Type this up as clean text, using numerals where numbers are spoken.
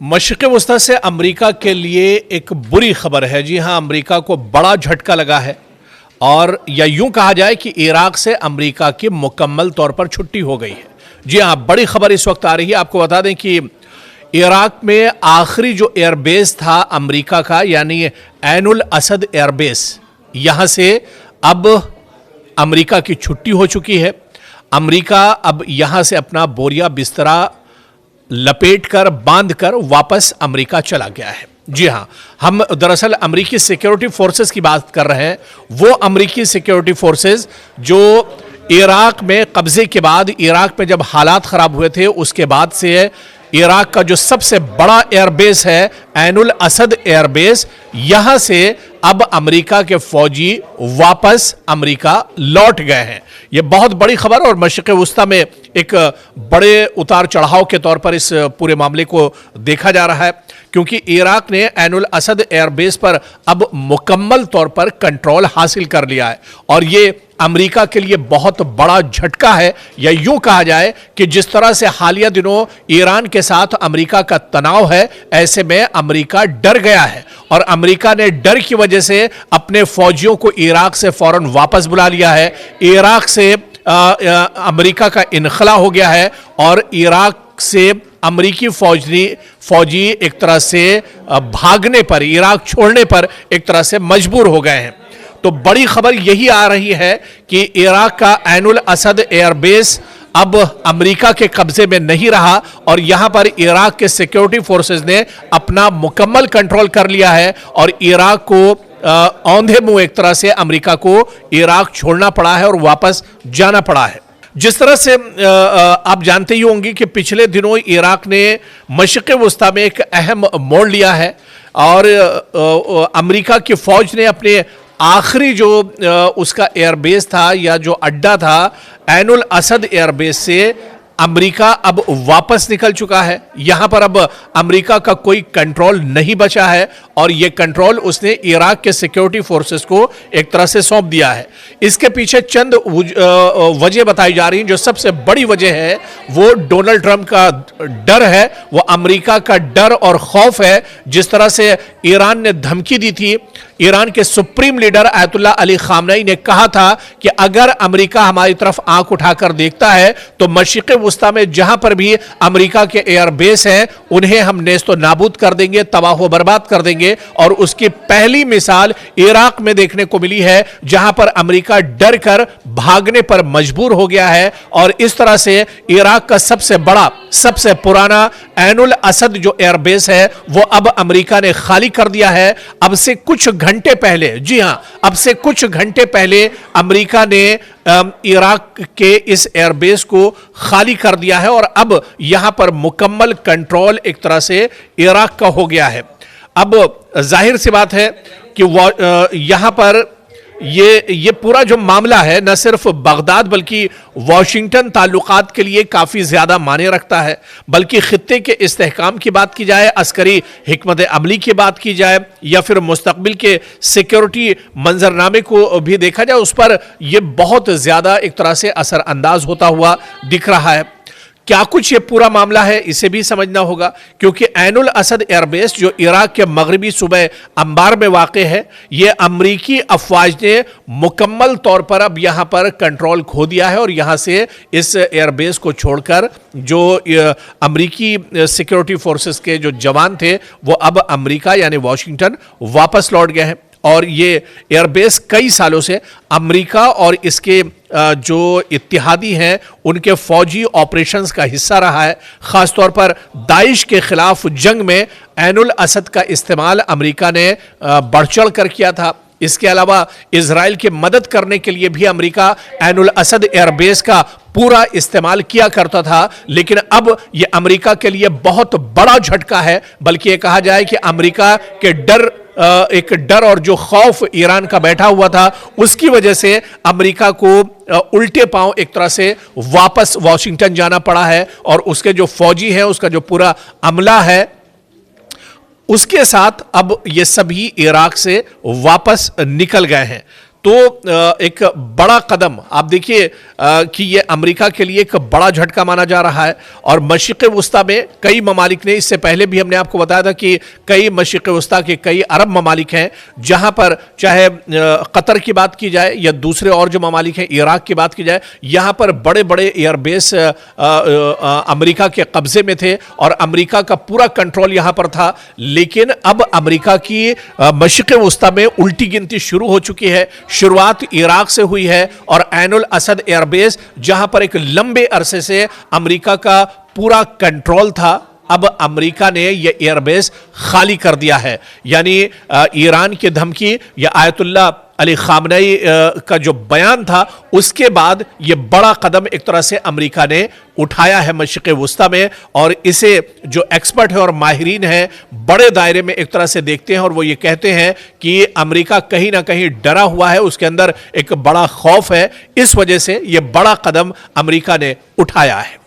मशरिक़ वस्ता से अमेरिका के लिए एक बुरी खबर है। जी हां, अमेरिका को बड़ा झटका लगा है और या यूं कहा जाए कि इराक से अमेरिका की मुकम्मल तौर पर छुट्टी हो गई है। जी हां, बड़ी खबर इस वक्त आ रही है। आपको बता दें कि इराक में आखिरी जो एयरबेस था अमेरिका का, यानी ऐनुल असद एयरबेस, यहां से अब अमेरिका की छुट्टी हो चुकी है। अमेरिका अब यहां से अपना बोरिया बिस्तरा लपेट कर बांध कर वापस अमेरिका चला गया है। जी हां, हम दरअसल अमेरिकी सिक्योरिटी फोर्सेस की बात कर रहे हैं। वो अमेरिकी सिक्योरिटी फोर्सेस जो इराक में कब्जे के बाद, इराक में जब हालात खराब हुए थे उसके बाद से इराक का जो सबसे बड़ा एयरबेस है ऐनुल असद एयरबेस, यहां से अब अमेरिका के फौजी वापस अमेरिका लौट गए हैं। यह बहुत बड़ी खबर और मशरिक़ वस्ता में एक बड़े उतार चढ़ाव के तौर पर इस पूरे मामले को देखा जा रहा है, क्योंकि इराक ने ऐनुल असद एयरबेस पर अब मुकम्मल तौर पर कंट्रोल हासिल कर लिया है और ये अमेरिका के लिए बहुत बड़ा झटका है। या यूं कहा जाए कि जिस तरह से हालिया दिनों ईरान के साथ अमेरिका का तनाव है, ऐसे में अमेरिका डर गया है और अमेरिका ने डर की वजह से अपने फौजियों को इराक से फौरन वापस बुला लिया है। इराक से अमेरिका का इनखला हो गया है और इराक से अमेरिकी फौजी एक तरह से भागने पर, इराक छोड़ने पर एक तरह से मजबूर हो गए हैं। तो बड़ी खबर यही आ रही है कि इराक का ऐनुल असद एयरबेस अब अमेरिका के कब्जे में नहीं रहा और यहां पर इराक के सिक्योरिटी फोर्सेस ने अपना मुकम्मल कंट्रोल कर लिया है और इराक को औंधे मुंह एक तरह से अमेरिका को इराक छोड़ना पड़ा है और वापस जाना पड़ा है। जिस तरह से आप जानते ही होंगे कि पिछले दिनों इराक ने मशरिक़ वस्ता में एक अहम मोड़ लिया है और अमेरिका की फौज ने अपने आखिरी जो उसका एयरबेस था या जो अड्डा था ऐनुल असद एयरबेस से अमेरिका अब वापस निकल चुका है। यहां पर अब अमेरिका का कोई कंट्रोल नहीं बचा है और यह कंट्रोल उसने इराक के सिक्योरिटी फोर्सेस को एक तरह से सौंप दिया है। इसके पीछे चंद वजह बताई जा रही हैं। जो सबसे बड़ी वजह है वो डोनाल्ड ट्रंप का डर है, वो अमेरिका का डर और खौफ है। जिस तरह से ईरान ने धमकी दी थी, ईरान के supreme leader Ayatollah Ali Khamenei ने कहा था कि अगर अमेरिका हमारी तरफ आंख उठाकर देखता है तो मशरिक़ वस्ता में जहां पर भी अमेरिका के एयरबेस हैं उन्हें हम नेस्तो नाबूद कर देंगे, तबाह बर्बाद कर देंगे। और उसकी पहली मिसाल इराक में देखने को मिली है, जहां पर अमेरिका डर कर भागने पर मजबूर हो गया है और इस तरह से इराक का सबसे बड़ा, सबसे पुराना ऐनुल असद जो एयरबेस है वो अब अमेरिका ने खाली कर दिया है। अब से कुछ घंटे पहले, जी हां, अब से कुछ घंटे पहले अमेरिका ने इराक के इस एयरबेस को खाली कर दिया है और अब यहां पर मुकम्मल कंट्रोल एक तरह से इराक का हो गया है। अब जाहिर सी बात है कि यहां पर ये पूरा जो मामला है न सिर्फ बगदाद बल्कि वाशिंगटन ताल्लुकात के लिए काफ़ी ज़्यादा माने रखता है, बल्कि खित्ते के इस्तेहकाम की बात की जाए, अस्करी हिकमत अमली की बात की जाए या फिर मुस्तकबिल के सिक्योरिटी मंजरनामे को भी देखा जाए, उस पर यह बहुत ज़्यादा एक तरह से असरअंदाज होता हुआ दिख रहा है। क्या कुछ ये पूरा मामला है इसे भी समझना होगा, क्योंकि ऐनुल असद एयरबेस जो इराक के मगरबी सूबे अंबार में वाक़ है, ये अमरीकी अफवाज ने मुकम्मल तौर पर अब यहाँ पर कंट्रोल खो दिया है और यहाँ से इस एयरबेस को छोड़कर जो अमरीकी सिक्योरिटी फोर्सेस के जो जवान थे वो अब अमरीका यानी वाशिंगटन वापस लौट गए हैं। और ये एयरबेस कई सालों से अमेरिका और इसके जो इत्तिहादी हैं उनके फौजी ऑपरेशंस का हिस्सा रहा है। ख़ासतौर पर दाइश के खिलाफ जंग में ऐनुल असद का इस्तेमाल अमेरिका ने बढ़ चढ़ कर किया था। इसके अलावा इजराइल की मदद करने के लिए भी अमेरिका ऐनुल असद एयरबेस का पूरा इस्तेमाल किया करता था, लेकिन अब यह अमेरिका के लिए बहुत बड़ा झटका है। बल्कि ये कहा जाए कि अमेरिका के एक डर और जो खौफ ईरान का बैठा हुआ था उसकी वजह से अमेरिका को उल्टे पांव एक तरह से वापस वाशिंगटन जाना पड़ा है और उसके जो फौजी हैं, उसका जो पूरा अमला है, उसके साथ अब ये सभी इराक से वापस निकल गए हैं। तो एक बड़ा कदम आप देखिए कि ये अमेरिका के लिए एक बड़ा झटका माना जा रहा है। और मशरिक़ वुस्ता में कई ममालिक ने, इससे पहले भी हमने आपको बताया था कि कई मशरिक़ वुस्ता के कई अरब ममालिक हैं जहां पर चाहे कतर की बात की जाए या दूसरे और जो ममालिक हैं, इराक की बात की जाए, यहां पर बड़े बड़े एयरबेस अमेरिका के कब्जे में थे और अमेरिका का पूरा कंट्रोल यहां पर था। लेकिन अब अमेरिका की मशरिक़ वुस्ता में उल्टी गिनती शुरू हो चुकी है। शुरुआत इराक से हुई है और ऐन उल असद एयरबेस, जहां पर एक लंबे अरसे से अमेरिका का पूरा कंट्रोल था, अब अमेरिका ने यह एयरबेस खाली कर दिया है। यानी ईरान की धमकी या आयतुल्लाह अली खामनेई का जो बयान था, उसके बाद यह बड़ा कदम एक तरह से अमेरिका ने उठाया है मशरिक़ वुस्ता में। और इसे जो एक्सपर्ट है और माहिरीन है बड़े दायरे में एक तरह से देखते हैं और वो ये कहते हैं कि अमेरिका कहीं ना कहीं डरा हुआ है, उसके अंदर एक बड़ा खौफ है, इस वजह से यह बड़ा कदम अमेरिका ने उठाया है।